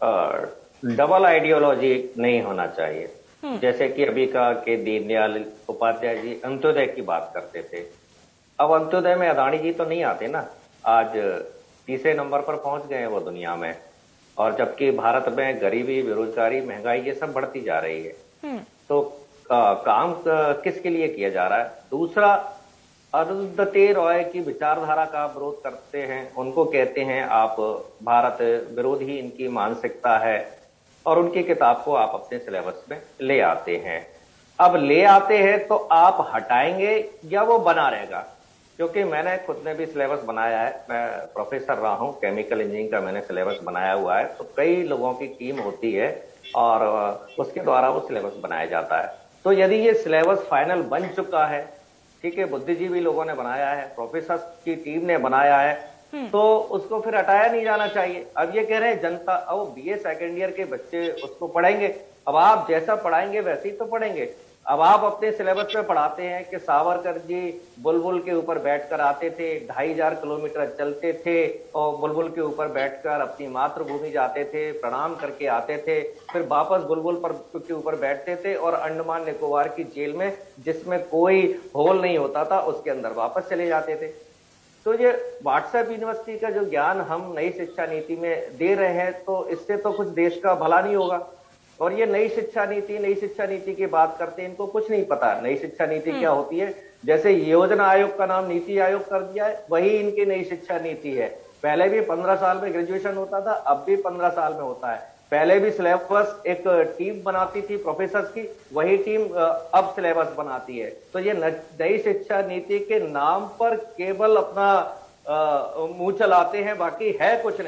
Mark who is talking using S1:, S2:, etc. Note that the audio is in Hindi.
S1: डबल आइडियोलॉजी नहीं होना चाहिए। जैसे कि अभी का के दीनदयाल उपाध्याय जी अंत्योदय की बात करते थे। अब अंत्योदय में अदानी जी तो नहीं आते ना। आज तीसरे नंबर पर पहुंच गए हैं वो दुनिया में। और जबकि भारत में गरीबी, बेरोजगारी, महंगाई ये सब बढ़ती जा रही है। तो काम किसके लिए किया जा रहा है? दूसरा, अरुंधति रॉय की विचारधारा का आप विरोध करते हैं, उनको कहते हैं आप भारत विरोधी, इनकी मानसिकता है, और उनकी किताब को आप अपने सिलेबस में ले आते हैं। अब ले आते हैं तो आप हटाएंगे या वो बना रहेगा? क्योंकि मैंने खुद ने भी सिलेबस बनाया है, मैं प्रोफेसर रहा हूं, केमिकल इंजीनियरिंग का मैंने सिलेबस बनाया हुआ है। तो कई लोगों की टीम होती है और उसके द्वारा वो सिलेबस बनाया जाता है। तो यदि ये सिलेबस फाइनल बन चुका है, ठीक है, बुद्धिजीवी लोगों ने बनाया है, प्रोफेसर की टीम ने बनाया है, तो उसको फिर हटाया नहीं जाना चाहिए। अब ये कह रहे हैं जनता, अब बीए सेकेंड ईयर के बच्चे उसको पढ़ेंगे। अब आप जैसा पढ़ाएंगे वैसे ही तो पढ़ेंगे। अब आप अपने सिलेबस में पढ़ाते हैं कि सावरकर जी बुलबुल के ऊपर बैठकर आते थे, 2500 किलोमीटर चलते थे और बुलबुल के ऊपर बैठकर अपनी मातृभूमि जाते थे, प्रणाम करके आते थे, फिर वापस बुलबुल पर के ऊपर बैठते थे और अंडमान निकोबार की जेल में, जिसमें कोई होल नहीं होता था, उसके अंदर वापस चले जाते थे। तो ये व्हाट्सएप यूनिवर्सिटी का जो ज्ञान हम नई शिक्षा नीति में दे रहे हैं, तो इससे तो कुछ देश का भला नहीं होगा। और ये नई शिक्षा नीति की बात करते हैं, इनको कुछ नहीं पता नई शिक्षा नीति क्या होती है। जैसे योजना आयोग का नाम नीति आयोग कर दिया है, वही इनकी नई शिक्षा नीति है। पहले भी 15 साल में ग्रेजुएशन होता था, अब भी 15 साल में होता है। पहले भी सिलेबस एक टीम बनाती थी प्रोफेसर्स की, वही टीम अब सिलेबस बनाती है। तो ये नई शिक्षा नीति के नाम पर केवल अपना मुंह चलाते हैं, बाकी है कुछ नहीं।